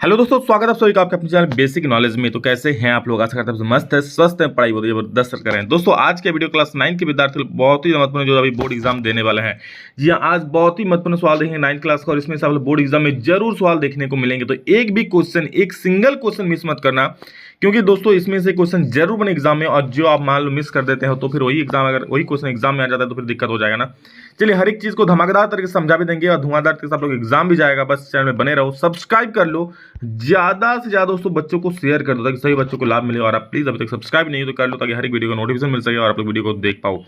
Hello दोस्तों, स्वागत है आप सभी का आपके अपने चैनल बेसिक नॉलेज में। तो कैसे हैं आप लोग? आशा करते हैं मस्त है, स्वस्थ है, पढ़ाई बहुत जबरदस्त कर रहे हैं। दोस्तों आज के वीडियो क्लास 9 के विद्यार्थी बहुत ही महत्वपूर्ण जो अभी बोर्ड एग्जाम देने वाले हैं। जी हाँ, आज बहुत ही महत्वपूर्ण सवाल देंगे 9 क्लास का, और इसमें से आप लोग बोर्ड एग्जाम में जरूर सवाल देखने को मिलेंगे। तो एक भी क्वेश्चन, एक सिंगल क्वेश्चन मिस मत करना, क्योंकि दोस्तों इसमें से क्वेश्चन जरूर बने एग्जाम में, और जो आप मान लो मिस कर देते हो तो फिर वही एग्जाम, अगर वही क्वेश्चन एग्जाम में आ जाता है तो फिर दिक्कत हो जाएगा ना। चलिए, हर एक चीज को धमाकेदार तरीके से समझा भी देंगे और धुआंधार तरीके से आप लोग एग्जाम भी जाएगा। बस चैनल में बने रहो, सब्सक्राइब कर लो, ज्यादा से ज्यादा दोस्तों बच्चों को शेयर कर दो ताकि सभी बच्चों को लाभ मिले। और आप प्लीज अभी तक सब्सक्राइब नहीं हो तो कर लो, ताकि हर एक वीडियो का नोटिफिकेशन मिल सके और आप लोग वीडियो को देख पाओ।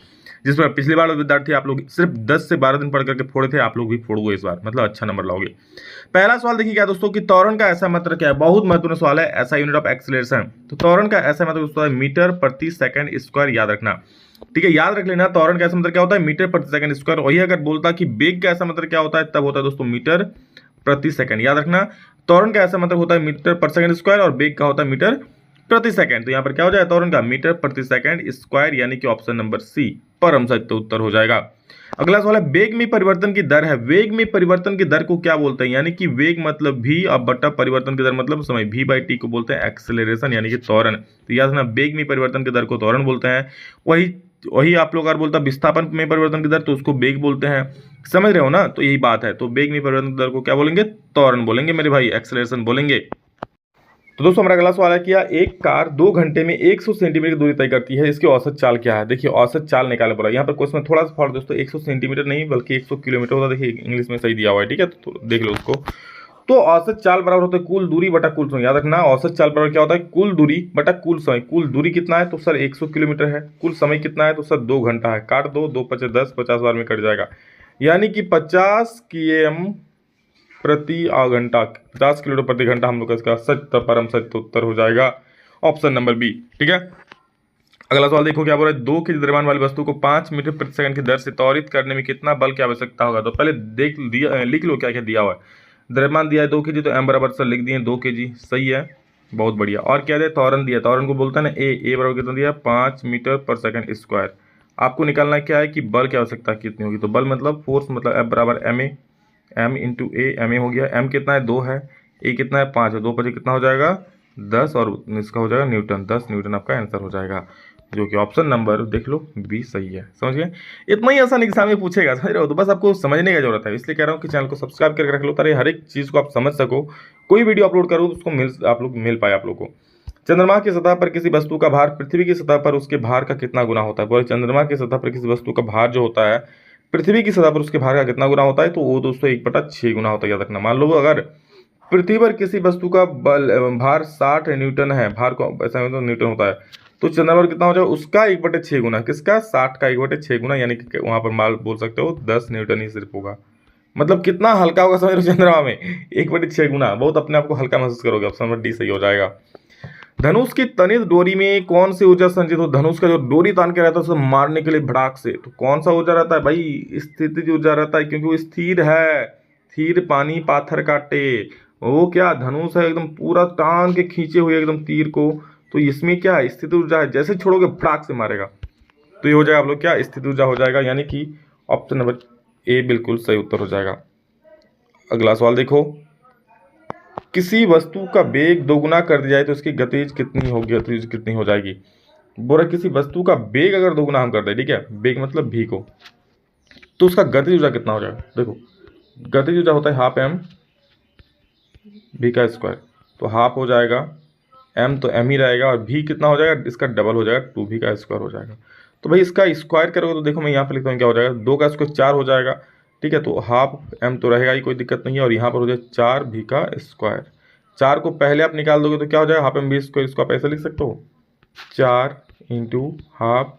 जिस पर पिछली बार विद्यार्थी आप लोग सिर्फ 10 से 12 दिन पढ़ करके फोड़े थे, आप लोग भी फोड़ोगे इस बार, मतलब अच्छा नंबर लाओगे। पहला सवाल देखिए क्या दोस्तों, कि त्वरण का ऐसा मतलब क्या है। बहुत महत्वपूर्ण सवाल है, ऐसा यूनिट ऑफ एक्सीलरेशन। तो त्वरण का ऐसा मतलब दोस्तों है मीटर प्रति सेकंड स्क्वायर, याद रखना। ठीक है, याद रख लेना। त्वरण का ऐसा मतलब क्या होता है, मीटर प्रति सेकंड स्क्वायर। वही अगर बोलता कि वेग का ऐसा मतलब क्या होता है, तब होता है दोस्तों मीटर प्रति सेकंड। याद रखना, त्वरण का ऐसा मतलब होता है मीटर पर सेकंड स्क्वायर, और वेग का होता है मीटर प्रति सेकंड। तो यहाँ पर क्या हो जाएगा, त्वरण का मीटर प्रति सेकंड स्क्वायर, यानी कि ऑप्शन नंबर सी परम सत्य उत्तर हो जाएगा। अगला सवाल है, वेग में परिवर्तन की दर है। वेग में परिवर्तन की दर को क्या बोलते हैं, यानी कि वेग मतलब v और बटा परिवर्तन की दर मतलब समय, v/t को बोलते हैं एक्सेलरेशन, यानी कि त्वरण। तो याद रखना, वेग में परिवर्तन की दर को त्वरण बोलते हैं। वही वही आप लोग अगर बोलता विस्थापन में परिवर्तन की दर तो उसको वेग बोलते हैं। समझ रहे हो ना? तो यही बात है। तो वेग में परिवर्तन की दर को क्या बोलेंगे, त्वरण बोलेंगे मेरे भाई, एक्सेलरेशन बोलेंगे। तो दोस्तों हमारा अगला सवाल है कि एक कार 2 घंटे में 100 सेंटीमीटर की दूरी तय करती है, इसकी औसत चाल क्या है। देखिए, औसत चाल निकालने बोला। यहाँ पर क्वेश्चन में थोड़ा सा फॉल्ट दोस्तों, 100 सेंटीमीटर नहीं बल्कि 100 किलोमीटर होता है। देखिए इंग्लिश में सही दिया हुआ है, ठीक है, तो देख लो उसको। तो औसत चाल बराबर होता है कुल दूरी बटा कुल समय। याद रखना, औसत चाल बराबर क्या होता है, कुल दूरी बटा कुल समय। कुल दूरी कितना है तो सर 100 किलोमीटर है। कुल समय कितना है तो सर 2 घंटा है। काट दो, 2 5 10, 50 बार में कट जाएगा, यानी कि 50 km प्रति घंटा, 50 किलोमीटर प्रति घंटा हम लोग का इसका सत्य परम सत्य उत्तर हो जाएगा, ऑप्शन नंबर बी। ठीक है, अगला सवाल देखो क्या बोल रहा है, 2 kg द्रव्यमान वाली वस्तु को 5 मीटर प्रति सेकंड की दर से त्वरित करने में कितना बल की आवश्यकता होगा। तो पहले देख दिया, लिख लो क्या क्या दिया हुआ है। द्रव्यमान दिया है 2 kg, तो m बराबर सर लिख दिए 2 kg, सही है, बहुत बढ़िया। और क्या दिया, त्वरण दिया, त्वरण को बोलते हैं ना ए बराबर कितना दिया, 5 मीटर पर सेकंड स्क्वायर। आपको निकालना क्या है कि बल की आवश्यकता कितनी होगी। तो बल मतलब फोर्स, मतलब F बराबर M into A, M A हो गया। एम कितना है, 2 है, ए कितना है, 5 है, 2 5 कितना हो जाएगा 10, और इसका हो जाएगा न्यूटन, 10 न्यूटन आपका आंसर हो जाएगा, जो कि ऑप्शन नंबर देख लो बी सही है। समझ गए? इतना ही आसान एग्जाम में पूछेगा, समझ रहे हो? तो बस आपको समझने की जरूरत है, इसलिए कह रहा हूँ कि चैनल को सब्सक्राइब करके रख लो, ताकि हर एक चीज़ को आप समझ सको। कोई वीडियो अपलोड करो तो उसको आप लोग मिल पाए आप लोग को। चंद्रमा की सतह पर किसी वस्तु का भार पृथ्वी की सतह पर उसके भार का कितना गुना होता है। बोले चंद्रमा की सतह पर किसी वस्तु का भार जो होता है पृथ्वी की सतह पर उसके भार का कितना गुना होता है, तो वो दोस्तों 1/6 गुना होता है। याद रखना, मान लो अगर पृथ्वी पर किसी वस्तु का बल भार 60 न्यूटन है, भार को ऐसा तो न्यूटन होता है, तो चंद्रमा पर कितना हो जाएगा, उसका 1/6 गुना, किसका, 60 का 1/6 गुना, यानी कि वहां पर माल बोल सकते हो 10 न्यूटन ही सिर्फ होगा। मतलब कितना हल्का होगा समझ रहे हो, चंद्रमा में 1/6 गुना, बहुत अपने आप को हल्का महसूस करोगे। ऑप्शन नंबर डी सही हो जाएगा। धनुष की तनित डोरी में कौन सी ऊर्जा संचित हो। धनुष का जो डोरी तान के रहता है उसे मारने के लिए भड़ाक से, तो कौन सा ऊर्जा रहता है भाई, स्थितिज ऊर्जा रहता है, क्योंकि वो स्थिर है। स्थिर पानी पाथर काटे, वो क्या धनुष है, एकदम पूरा तान के खींचे हुए एकदम तीर को। तो इसमें क्या है, स्थित ऊर्जा है, जैसे छोड़ोगे भड़ाक से मारेगा। तो ये हो जाएगा आप लोग क्या, स्थित ऊर्जा हो जाएगा, यानी कि ऑप्शन नंबर ए बिल्कुल सही उत्तर हो जाएगा। अगला सवाल देखो, किसी वस्तु का वेग दोगुना कर दिया जाए तो उसकी गतिज कितनी होगी, गतिज कितनी हो जाएगी। बोला किसी वस्तु का वेग अगर दोगुना हम कर दें, ठीक है, वेग मतलब भी को, तो उसका गतिज ऊर्जा कितना हो जाएगा। देखो गतिज ऊर्जा होता है हाफ एम भी का स्क्वायर, तो हाफ हो जाएगा, एम तो एम ही रहेगा, और भी कितना हो जाएगा, इसका डबल हो जाएगा, 2v का स्क्वायर हो जाएगा। तो भाई इसका स्क्वायर करोगे तो देखो मैं यहाँ पर लिखता हूँ क्या हो जाएगा, 2 का स्क्वायर 4 हो जाएगा, ठीक है, तो हाफ एम तो रहेगा ही, कोई दिक्कत नहीं है, और यहाँ पर हो जाए 4v का स्क्वायर। 4 को पहले आप निकाल दोगे तो क्या हो जाएगा, हाफ एम बी स्क्वायर, इसको आप ऐसे लिख सकते हो 4 इंटू हाफ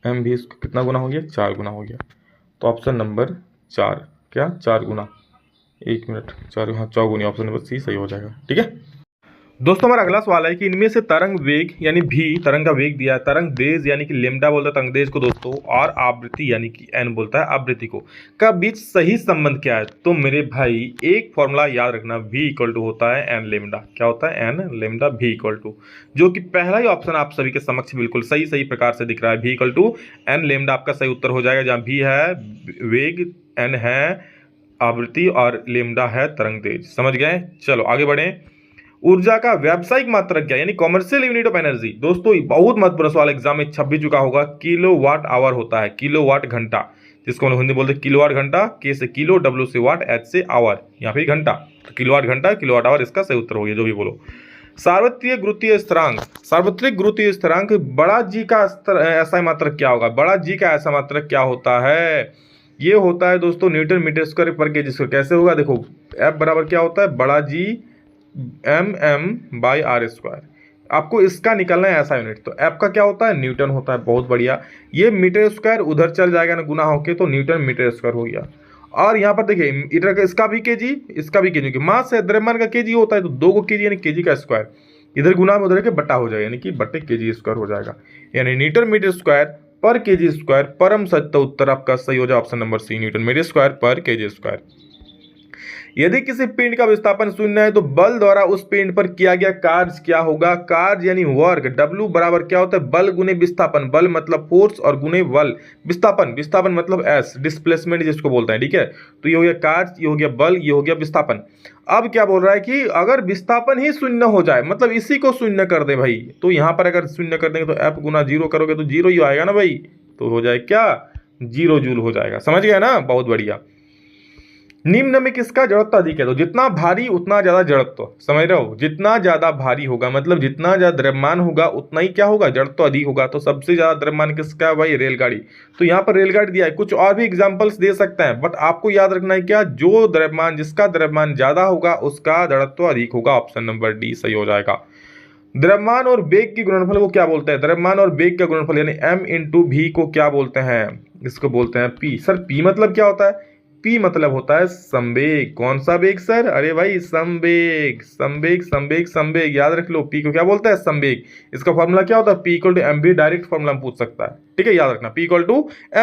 एम भी, कितना गुना हो गया, 4 गुना हो गया। तो ऑप्शन नंबर 4 क्या, 4 गुना, 1 मिनट, 4 हाँ 4 गुनी, ऑप्शन नंबर सी सही हो जाएगा। ठीक है दोस्तों, हमारा अगला सवाल है कि इनमें से तरंग वेग यानी भी, तरंग का वेग दिया है, तरंग देज यानी कि लेमडा बोलता है तरंग देज को दोस्तों, और आवृत्ति यानी कि एन बोलता है आवृत्ति को, का बीच सही संबंध क्या है। तो मेरे भाई एक फॉर्मूला याद रखना, v इक्वल टू होता है एन लेमडा, क्या होता है N lambda, v equal to, जो कि पहला ही ऑप्शन आप सभी के समक्ष बिल्कुल सही सही प्रकार से दिख रहा है, v equal to N lambda आपका सही उत्तर हो जाएगा, जहाँ v है वेग, एन है आवृत्ति और लेमडा है तरंग तेज। समझ गए? चलो आगे बढ़ें। ऊर्जा का व्यावसायिक मात्रक क्या, यानी कॉमर्शियल यूनिट ऑफ एनर्जी। दोस्तों बहुत महत्वपूर्ण सवाल एग्जाम में छप भी चुका होगा। किलोवाट आवर होता है, किलोवाट घंटा, जिसको हम हिंदी बोलते हैं किलोवाट घंटा। के से किलो, डब्ल्यू से वाट, एच से आवर, या फिर घंटा। तो किलोवाट घंटा, किलोवाट आवर इसका सही उत्तर हो गया, जो भी बोलो। सार्वत्रिक गुरुत्वीय स्थिरांक, सार्वत्रिक गुरुत्वीय स्थिरांक बड़ा जी का ऐसा मात्रक क्या होगा? बड़ा जी का ऐसा मात्रक क्या होता है? ये होता है दोस्तों Newton metre square per KG square. कैसे होगा? देखो एफ बराबर क्या होता है? बड़ा जी MM/R²। आपको इसका निकलना है ऐसा यूनिट। तो एफ का क्या होता है? न्यूटन होता है। बहुत बढ़िया। ये मीटर स्क्वायर उधर चल जाएगा ना गुना होके, तो न्यूटन मीटर स्क्वायर हो गया। और यहाँ पर देखिए इधर का इसका भी केजी, इसका भी केजी, मास है द्रव्यमान का केजी होता है, तो 2 को केजी यानी केजी का स्क्वायर, इधर गुना में उधर के बट्टा हो जाएगा, यानी कि बट्टे केजी स्क्वायर हो जाएगा। यानी newton metre square per KG square परम सत्य उत्तर आपका सही हो जाए option number C, newton metre square per KG square. यदि किसी पिंड का विस्थापन शून्य है तो बल द्वारा उस पिंड पर किया गया कार्य क्या होगा? कार्य यानी वर्क। W बराबर क्या होता है? बल गुने विस्थापन। बल मतलब फोर्स और गुने बल, विस्थापन, विस्थापन मतलब S, डिस्प्लेसमेंट जिसको बोलते हैं। ठीक है, तो ये हो गया कार्य, ये हो गया बल, ये हो गया विस्थापन। अब क्या बोल रहा है कि अगर विस्थापन ही शून्य हो जाए, मतलब इसी को शून्य कर दे भाई, तो यहाँ पर अगर शून्य कर देंगे तो F गुना 0 करोगे तो 0 ही आएगा ना भाई, तो हो जाए क्या? 0 जूल हो जाएगा। समझ गया ना? बहुत बढ़िया। निम्न में किसका जड़त्व अधिक है? तो जितना भारी उतना ज्यादा जड़त्व। समझ रहे हो? जितना ज्यादा भारी होगा मतलब जितना ज्यादा द्रव्यमान होगा उतना ही क्या होगा? जड़त्व अधिक होगा। तो सबसे ज्यादा द्रव्यमान किसका है भाई? रेलगाड़ी। तो यहाँ पर रेलगाड़ी दिया है। कुछ और भी एग्जांपल्स दे सकते हैं, बट आपको याद रखना है क्या? जो द्रव्यमान, जिसका द्रव्यमान ज्यादा होगा उसका जड़त्व अधिक होगा। ऑप्शन नंबर डी सही हो जाएगा। द्रव्यमान और वेग की गुणनफल को क्या बोलते हैं? द्रव्यमान और वेग का गुणनफल यानी M/V को क्या बोलते हैं? इसको बोलते हैं P। सर P मतलब क्या होता है? P मतलब होता है संवेग। कौन सा वेग सर? अरे भाई संवेग, संवेग, संवेग, संवेग, याद रख लो। P को क्या बोलते हैं? संवेग। इसका फॉर्मूला क्या होता है? P = mv। डायरेक्ट फॉर्मूला पूछ सकता है, ठीक है, याद रखना, P =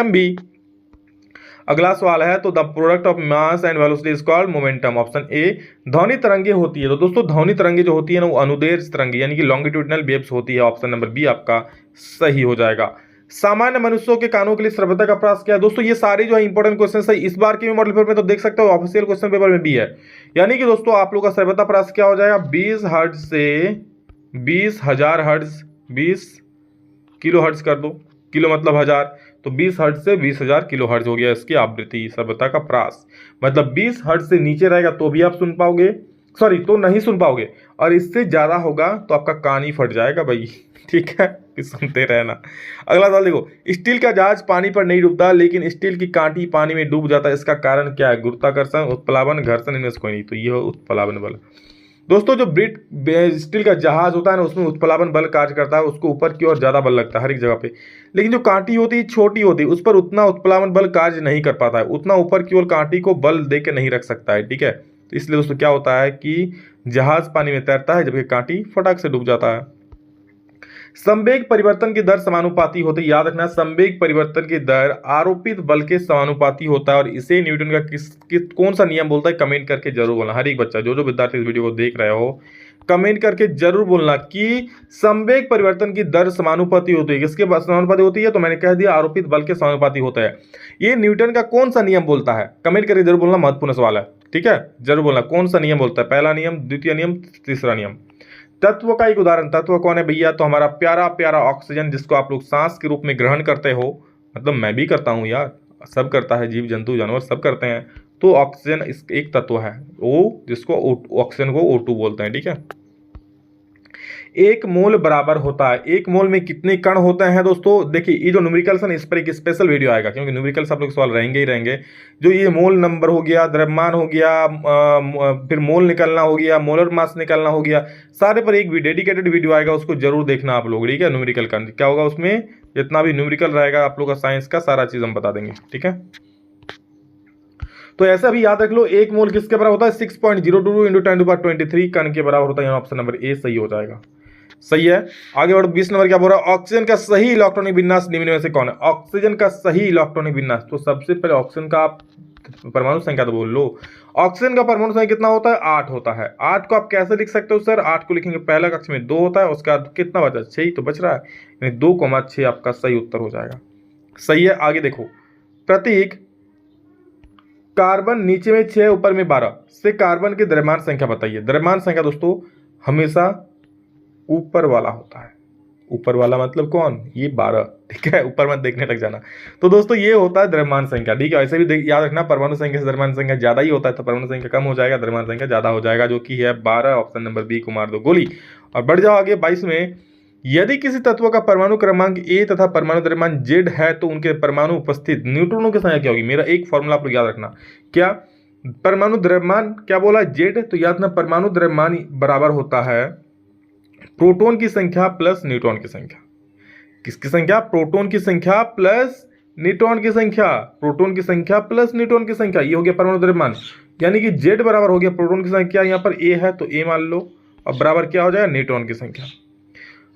mv। अगला सवाल है, तो the product of mass and velocity is called momentum. Option A. ध्वनि तरंगे होती है, तो दोस्तों ध्वनि तरंगे जो होती है ना वो अनुदैर्ध्य तरंगे यानी कि लॉन्गिट्यूडिनल वेव्स होती है। ऑप्शन नंबर बी आपका सही हो जाएगा। सामान्य मनुष्यों के कानों के लिए श्रव्यता का प्रयास क्या है? दोस्तों ये सारे जो है इंपॉर्टेंट क्वेश्चन है, इस बार के मॉडल पेपर में तो देख सकते हो, ऑफिशियल क्वेश्चन पेपर में भी है। यानी कि दोस्तों आप लोग का श्रव्यता प्रयास क्या हो जाएगा? 20 हर्ट्ज से 20,000 हर्ट्ज, 20 किलो हर्ट्ज कर दो, किलो मतलब 1000, तो 20 हर्ट्ज से 20,000 किलो हर्ट्ज हो गया इसकी आवृत्ति श्रव्यता का प्रयास। मतलब 20 हर्ट्ज से नीचे रहेगा तो भी आप सुन पाओगे, सॉरी तो नहीं सुन पाओगे, और इससे ज्यादा होगा तो आपका कान ही फट जाएगा भाई। ठीक है, सुनते रहना। अगला सवाल देखो, स्टील का जहाज पानी पर नहीं डूबता लेकिन स्टील की कांटी पानी में डूब जाता है, इसका कारण क्या है? गुरुत्वाकर्षण, उत्प्लावन, घर्षण, इनमें से कोई नहीं, तो ये हो उत्प्लावन बल। दोस्तों जो स्टील का जहाज होता है ना उसमें उत्प्लावन बल कार्य करता है, उसको ऊपर की ओर ज्यादा बल लगता है हर एक जगह पे, लेकिन जो कांटी होती है छोटी होती है, उस पर उतना उत्प्लावन बल कार्य नहीं कर पाता है, उतना ऊपर की ओर कांटी को बल दे के नहीं रख सकता है। ठीक है, तो इसलिए दोस्तों क्या होता है कि जहाज पानी में तैरता है जबकि कांटी फटाक से डूब जाता है। संवेग परिवर्तन की दर समानुपाती होती है, याद रखना, संवेग परिवर्तन की दर आरोपित बल के समानुपाती होता है, और इसे न्यूटन का कौन सा नियम बोलता है? कमेंट करके जरूर बोलना। हर एक बच्चा, जो विद्यार्थी इस वीडियो को देख रहे हो, कमेंट करके जरूर बोलना कि संवेग परिवर्तन की दर समानुपाती होती है। किसके समानुपाती होती है? तो मैंने कह दिया आरोपित बल के समानुपाती होता है। ये न्यूटन का कौन सा नियम बोलता है? कमेंट करके जरूर बोलना, महत्वपूर्ण सवाल है। ठीक है, जरूर बोलना कौन सा नियम बोलता है, पहला नियम, द्वितीय नियम, तीसरा नियम। तत्व का एक उदाहरण, तत्व कौन है भैया? तो हमारा प्यारा प्यारा ऑक्सीजन, जिसको आप लोग सांस के रूप में ग्रहण करते हो, मतलब मैं भी करता हूँ यार, सब करता है, जीव जंतु जानवर सब करते हैं। तो ऑक्सीजन एक तत्व है, वो जिसको ऑक्सीजन को O2 बोलते हैं। ठीक है, एक मोल बराबर होता है, एक मोल में कितने कण होते हैं? दोस्तों देखिए ये जो न्यूमेरिकल्स है ना, इस पर एक स्पेशल वीडियो आएगा, क्योंकि न्यूमेरिकल्स आप लोग सवाल रहेंगे ही रहेंगे। जो ये मोल नंबर हो गया, द्रव्यमान हो गया, फिर मोल निकलना हो गया, मोलर मास निकलना हो गया, सारे पर एक भी डेडिकेटेड वीडियो आएगा, उसको जरूर देखना आप लोग। ठीक है, न्यूमेरिकल का क्या होगा उसमें, जितना भी न्यूमेरिकल रहेगा आप लोग का साइंस का सारा चीज हम बता देंगे। ठीक है, तो ऐसा भी याद रख लो, एक मोल किसके बराबर होता है? 6.02 × 10⁻23 कण के बराबर होता है। ऑप्शन नंबर ए सही हो जाएगा। सही है, आगे बढ़ो। 20 नंबर क्या बोल रहा है? ऑक्सीजन का सही इलेक्ट्रॉनिक विन्यास निम्न में से कौन है? ऑक्सीजन का सही इलेक्ट्रॉनिक विन्यास, तो सबसे पहले ऑक्सीजन का आप परमाणु संख्या तो बोल लो। ऑक्सीजन का परमाणु संख्या कितना होता है? 8 होता है। 8 को आप कैसे लिख सकते हो सर? 8 को लिखेंगे पहला कक्ष में 2 होता है, उसका कितना बचा? 6 ही तो बच रहा है, यानी 2,6 आपका सही उत्तर हो जाएगा। सही है, आगे देखो, प्रतीक कार्बन नीचे में 6 ऊपर में 12 से कार्बन की द्रव्यमान संख्या बताइए। द्रव्यमान संख्या दोस्तों हमेशा ऊपर वाला होता है। ऊपर वाला मतलब कौन, ये 12, ठीक है, ऊपर मत देखने लग जाना। तो दोस्तों ये होता है द्रव्यमान संख्या, ठीक है। ऐसे भी याद रखना, परमाणु संख्या से द्रव्यमान संख्या ज्यादा ही होता है, तो परमाणु संख्या कम हो जाएगा, द्रव्यमान संख्या ज्यादा हो जाएगा, जो कि है 12। ऑप्शन नंबर बी को मार दो गोली। और बढ़ जाओ आगे 22 में, यदि किसी तत्व का परमाणु क्रमांक ए तथा परमाणु द्रव्यमान जेड है तो उनके परमाणु उपस्थित न्यूट्रॉनों की संख्या क्या होगी। मेरा एक फॉर्मूला आप लोग याद रखना, क्या परमाणु द्रव्यमान क्या बोला, जेड, तो याद रखना परमाणु द्रव्यमान बराबर होता है प्रोटॉन की संख्या प्लस न्यूट्रॉन की संख्या। किसकी संख्या, प्रोटॉन की संख्या प्लस न्यूट्रॉन की संख्या, प्रोटॉन की संख्या प्लस न्यूट्रॉन की संख्या, ये हो गया परमाणु द्रव्यमान। यानी कि जेड बराबर हो गया प्रोटॉन की संख्या, यहाँ पर ए है तो ए मान लो, अब बराबर क्या हो जाएगा, न्यूट्रॉन की संख्या,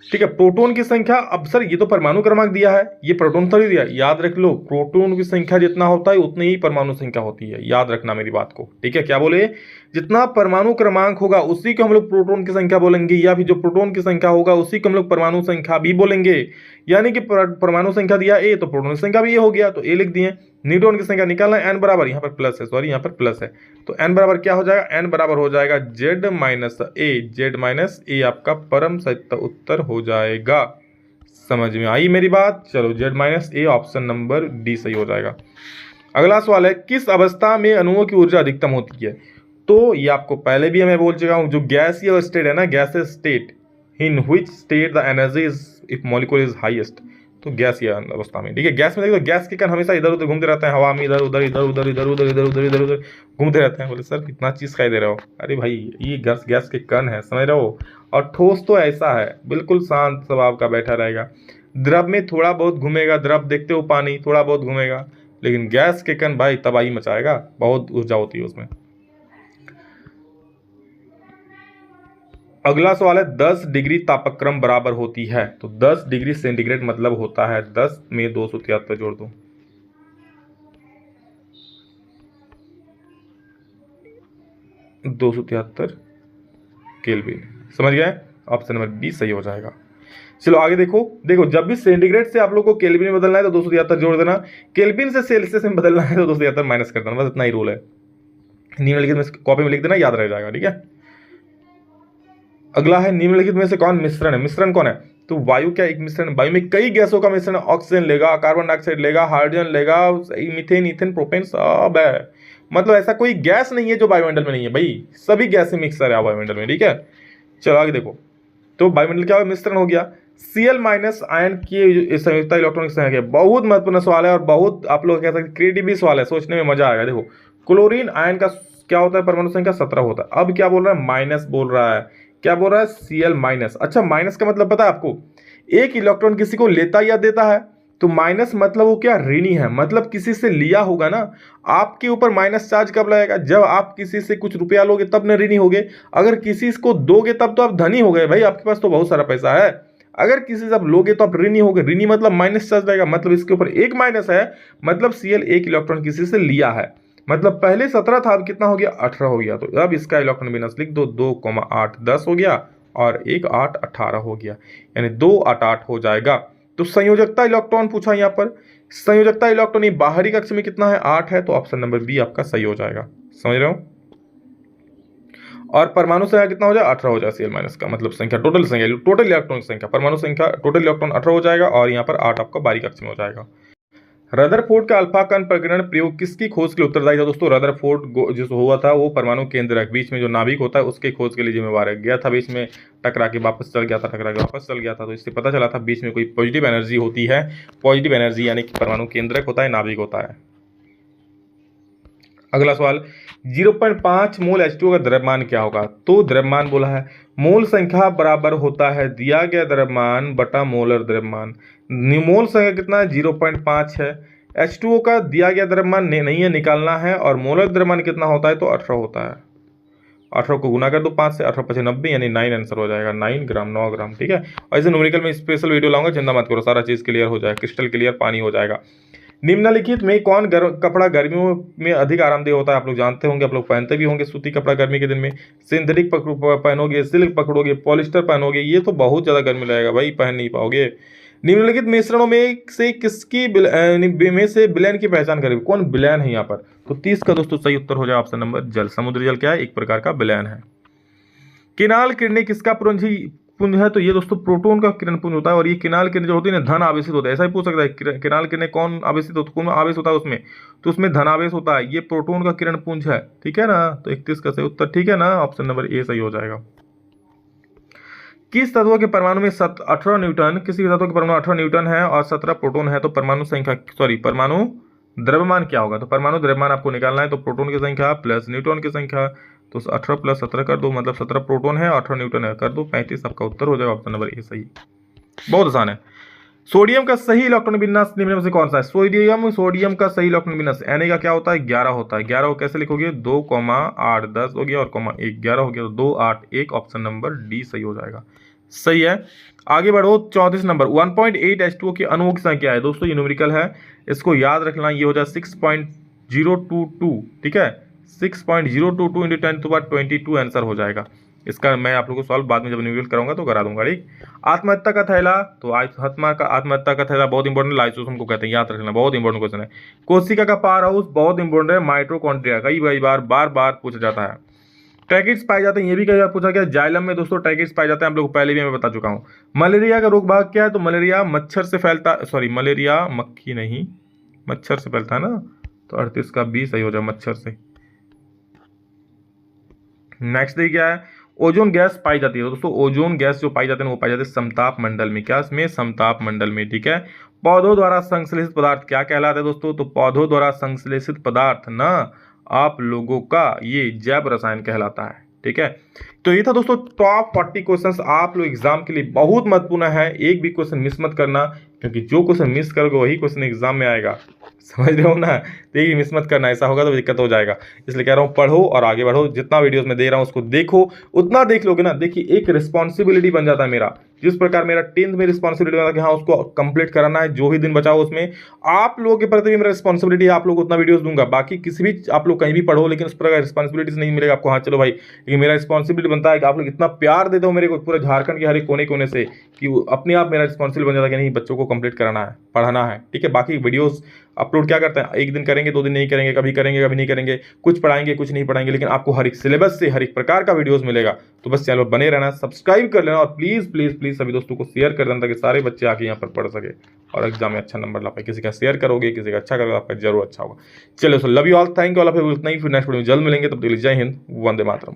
ठीक है। प्रोटॉन की संख्या, अब सर ये तो परमाणु क्रमांक दिया है, ये प्रोटॉन थोड़ी दिया, याद रख लो प्रोटॉन की संख्या जितना होता है उतनी ही परमाणु संख्या होती है, याद रखना मेरी बात को, ठीक है। क्या बोले, जितना परमाणु क्रमांक होगा उसी को हम लोग प्रोटॉन की संख्या बोलेंगे, या फिर जो प्रोटॉन की संख्या होगा उसी को हम लोग परमाणु संख्या भी बोलेंगे। यानी कि परमाणु संख्या दिया ए तो प्रोटॉन की संख्या भी ये हो गया, तो ए लिख दिए। न्यूट्रॉन की संख्या निकालना है, एन बराबर, यहाँ पर प्लस है, सॉरी यहाँ पर प्लस है, तो एन बराबर क्या हो जाएगा, एन बराबर हो जाएगा जेड माइनस ए, जेड माइनस ए आपका परम सत्य उत्तर हो जाएगा। समझ में आई मेरी बात, चलो जेड माइनस ए, ऑप्शन नंबर डी सही हो जाएगा। अगला सवाल है, किस अवस्था में अणुओं की ऊर्जा अधिकतम होती है। तो ये आपको पहले भी मैं बोल चुका हूँ, जो गैसीय स्टेट है ना, गैसीय state, in which state the energy is if molecule is highest, तो गैसीय अवस्था में, ठीक है। गैस में देखो, गैस के कण हमेशा इधर उधर घूमते रहते हैं, हवा में इधर उधर इधर उधर इधर उधर इधर उधर इधर उधर घूमते रहते हैं। बोले सर कितना चीज खाई दे रहे हो, अरे भाई ये गैस गैस के कण है, समझ रहे हो। और ठोस तो ऐसा है, बिल्कुल शांत स्वभाव का बैठा रहेगा। द्रव में थोड़ा बहुत घूमेगा, द्रव देखते हो पानी थोड़ा बहुत घूमेगा, लेकिन गैस के कण भाई तबाही मचाएगा, बहुत ऊर्जा होती है उसमें। अगला सवाल है, 10 डिग्री तापक्रम बराबर होती है, तो 10 डिग्री सेंटीग्रेड मतलब होता है 10 में 273 जोड़ दो, 273 केल्विन, समझ गए, ऑप्शन नंबर बी सही हो जाएगा। चलो आगे देखो जब भी सेंटीग्रेड से आप लोग को केल्विन में बदलना है तो 273 जोड़ देना, केल्विन से सेल्सियस में बदलना है तो 273 माइनस कर देना, बस इतना ही रूल है। निम्नलिखित में कॉपी में लिख देना, याद रह जाएगा, ठीक है। अगला है, निम्नलिखित में से कौन मिश्रण है, मिश्रण कौन है, तो वायु क्या एक मिश्रण, वायु में कई गैसों का मिश्रण, ऑक्सीजन लेगा, कार्बन डाइऑक्साइड लेगा, हाइड्रोजन लेगा, मीथेन, ईथेन, प्रोपेन, सब है। मतलब ऐसा कोई गैस नहीं है जो वायुमंडल में नहीं है भाई, सभी गैसें मिक्सर है वायुमंडल में, ठीक है। चलो आगे देखो, तो वायुमंडल क्या मिश्रण हो गया। Cl माइनस आयन की संयुक्ता इलेक्ट्रॉन की संख्या, बहुत महत्वपूर्ण सवाल है और बहुत आप लोग कह सकते हैं क्रिएटिव भी सवाल है, सोचने में मजा आएगा। देखो क्लोरीन आयन का क्या होता है, परमाणु संख्या 17 होता है। अब क्या बोल रहा है, माइनस बोल रहा है, क्या बोल रहा है, Cl माइनस। अच्छा माइनस का मतलब पता है आपको, एक इलेक्ट्रॉन किसी को लेता या देता है, तो माइनस मतलब वो क्या, ऋणी है, मतलब किसी से लिया होगा ना। आपके ऊपर माइनस चार्ज कब लगेगा, जब आप किसी से कुछ रुपया लोगे तब न ऋणी होगे, अगर किसी को दोगे तब तो आप धनी हो गए भाई, आपके पास तो बहुत सारा पैसा है। अगर किसी से आप लोगे तो आप ऋणी होगे, ऋणी मतलब माइनस चार्ज लगेगा, मतलब इसके ऊपर एक माइनस है, मतलब Cl एक इलेक्ट्रॉन किसी से लिया है, मतलब पहले 17 था, अब कितना हो गया, 18 हो गया। तो अब इसका इलेक्ट्रॉन विन्यास लिख दो, 2,8 10 हो गया और 1 8 18 हो गया, यानी 2 8 8 हो जाएगा। तो संयोजकता इलेक्ट्रॉन पूछा यहाँ पर, संयोजकता इलेक्ट्रॉन ये बाहरी कक्ष में कितना है, 8 है, तो ऑप्शन नंबर बी आपका सही हो जाएगा, समझ रहे हो। और परमाणु संख्या कितना हो जाए, 18 हो जाए, Cl माइनस का मतलब संख्या, टोटल संख्या, टोटल इलेक्ट्रॉन की संख्या, परमाणु संख्या टोटल इलेक्ट्रॉन 18 हो जाएगा और यहाँ पर 8 आपका बाहरी कक्ष में हो जाएगा। रदरफोर्ड का अल्फा कण प्रकीर्णन प्रयोग किसकी खोज के लिए उत्तरदायी था। दोस्तों रदरफोर्ड जो हुआ था वो परमाणु केंद्रक, बीच में जो नाभिक होता है उसके खोज के लिए जिम्मेवार है। गया था बीच में, टकरा के वापस चल गया था, टकरा के वापस चल गया था, तो इससे पता चला था बीच में कोई पॉजिटिव एनर्जी होती है। पॉजिटिव एनर्जी यानी कि परमाणु केंद्रक होता है, नाभिक होता है। अगला सवाल, 0.5 मोल H2O का द्रव्यमान क्या होगा। तो द्रव्यमान बोला है, मोल संख्या बराबर होता है दिया गया द्रव्यमान बटा मोलर द्रव्यमान। मोल संख्या कितना है, 0.5 है। H2O का दिया गया द्रव्यमान नहीं है, निकालना है, और मोलर द्रव्यमान कितना होता है, तो 18 होता है। 18 को गुना कर दो 5 से, 18 5 90, यानी 9 आंसर हो जाएगा, 9 ग्राम 9 ग्राम, ठीक है। और इसे न्यूमेरिकल में स्पेशल वीडियो लाऊंगा, चिंता मत करो, सारा चीज़ क्लियर हो जाएगा, क्रिस्टल क्लियर पानी हो जाएगा। निम्नलिखित में कौन कपड़ा गर्मियों में अधिक आरामदेह होता है। आप लोग जानते होंगे, आप लोग पहनते भी होंगे सूती कपड़ा गर्मी के दिन में। सिंथेटिक पहनोगे, सिल्क पकड़ोगे, पॉलिस्टर पहनोगे, ये तो बहुत ज़्यादा गर्मी लगेगा भाई, पहन नहीं पाओगे। निम्नलिखित मिश्रणों में से किसकी में से विलयन की पहचान करें, कौन विलयन है यहाँ पर? तो 30 का दोस्तों सही उत्तर हो जाए ऑप्शन नंबर जल। समुद्री जल क्या है? एक प्रकार का विलयन है। किनाल किरणें किसका पुंज है? तो ये दोस्तों प्रोटॉन का किरण पुंज होता है। और ये किनाल किरण जो होती है ना, धन आवेशित होता है। ऐसा ही पूछ सकता है, किनाल किरणें कौन आवेशित होता है, कौन आवेश होता है उसमें? तो उसमें धन आवेश होता है। ये प्रोटॉन का किरण पुंज है, ठीक है ना। तो 31 का सही उत्तर, ठीक है ना, ऑप्शन नंबर ए सही हो जाएगा। किस तत्व के परमाणु में 18 न्यूटन, किसी तत्व के परमाणु 18 न्यूटन है और 17 प्रोटॉन है, तो परमाणु संख्या परमाणु द्रव्यमान क्या होगा? तो परमाणु द्रव्यमान आपको निकालना है, तो प्रोटॉन की संख्या प्लस न्यूट्रॉन की संख्या, तो 18 प्लस 17 कर दो, मतलब 17 प्रोटॉन है और 18 न्यूटन है, कर दो 35। आपका उत्तर हो जाएगा ऑप्शन नंबर ए सही। बहुत आसान है। सोडियम का सही इलेक्ट्रॉन विन्यास निम्न में से कौन सा है? सोडियम का सही इलेक्ट्रॉन विन्यास Na का क्या होता है? 11 होता है। 11 को कैसे लिखोगे? 2, 8, 10 हो गया और 1 11 हो गया, तो 2, 8, 1 ऑप्शन नंबर डी सही हो जाएगा। सही है। आगे बढ़ो 34 नंबर। 1.8 H2O की अणुओं की संख्या है दोस्तों, ये न्यूमेरिकल है, इसको याद रखना। ये हो जाए 6.022, ठीक है, 6.022 × 10⁻22 आंसर हो जाएगा इसका। मैं आप लोगों को सॉल्व बाद में जब न्यूमेरिकल कराऊंगा तो करा दूंगा, ठीक। आत्महत्या का थैला, तो आत्महत्या का थैला बहुत इंपॉर्टेंट, लाइसोसोम को कहते हैं, याद रखना, बहुत इंपॉर्टेंट क्वेश्चन है। कोशिका का पावर हाउस बहुत इंपॉर्टेंट है, माइटोकॉन्ड्रिया, कई बार पूछा जाता है। टैगिट्स पाए जाते हैं, ये भी कई बार पूछा गया। जाइलम में दोस्तों टैगिट्स पाए जाते हैं, आप लोग पहले भी मैं बता चुका हूँ। मलेरिया का रोग भाग क्या है? तो मलेरिया मच्छर से फैलता, मलेरिया मक्खी नहीं, मच्छर से फैलता है ना, तो 38 का 20 सही हो जाए, मच्छर से। नेक्स्ट देखिए क्या है? ओजोन गैस पाई जाती है दोस्तों, ओजोन गैस जो पाई जाती है वो पाई जाती है समताप मंडल में। क्या इसमें? समताप मंडल में, ठीक है। पौधों द्वारा संश्लेषित पदार्थ क्या कहलाता है दोस्तों? तो पौधों द्वारा संश्लेषित पदार्थ ना आप लोगों का ये जैव रसायन कहलाता है, ठीक है। तो ये था दोस्तों टॉप 40 क्वेश्चंस आप लोग एग्जाम के लिए बहुत महत्वपूर्ण है। एक भी क्वेश्चन मिस मत करना, क्योंकि जो क्वेश्चन मिस करोगे वही क्वेश्चन एग्जाम में आएगा, समझ रहे हो ना। तो ये मिस मत करना, ऐसा होगा तो दिक्कत हो जाएगा। इसलिए कह रहा हूँ पढ़ो और आगे बढ़ो, जितना वीडियोस में दे रहा हूँ उसको देखो, उतना देख लोगे ना। देखिए एक रिस्पॉन्सिबिलिटी बन जाता है मेरा, जिस प्रकार मेरा 10th में रिस्पॉन्सिबिलिटी बना कि हाँ उसको कंप्लीट कराना है, जो भी दिन बचा हो उसमें आप लोगों के प्रति भी मेरा रिस्पॉन्सिबिलिटी है, आप लोग उतना वीडियोस दूंगा। बाकी किसी भी आप लोग कहीं भी पढ़ो, लेकिन उस प्रकार रिस्पॉन्सिबिलिटीज नहीं मिलेगा आपको। हाँ चलो भाई, लेकिन मेरा रिस्पॉन्सिबिलिटी बनता है कि आप लोग इतना प्यार देते हो मेरे को पूरे झारखंड के हर एक कोने कोने से, कि अपने आप मेरा रिस्पॉन्सिबिलिटी बन जाता है कि नहीं बच्चों को कंप्लीट कराना है, पढ़ाना है, ठीक है। बाकी वीडियोस अपलोड क्या करते हैं, एक दिन करेंगे, 2 दिन नहीं करेंगे, कभी करेंगे कभी नहीं करेंगे, कुछ पढ़ाएंगे कुछ नहीं पढ़ाएंगे, लेकिन आपको हर एक सिलेबस से हर एक प्रकार का वीडियोस मिलेगा। तो बस चैनल बने रहना, सब्सक्राइब कर लेना और प्लीज प्लीज प्लीज सभी दोस्तों को शेयर कर देना, ताकि सारे बच्चे आके यहाँ पर पढ़ सके और एग्जाम में अच्छा नंबर ला पाए। किसी का शेयर करोगे, किसी का अच्छा करोगे, आपका जरूर अच्छा होगा। चलो so love you all, thank you all of you. Next video में जल्द मिलेंगे, तब तक के लिए जय हिंद, वंदे मातरम।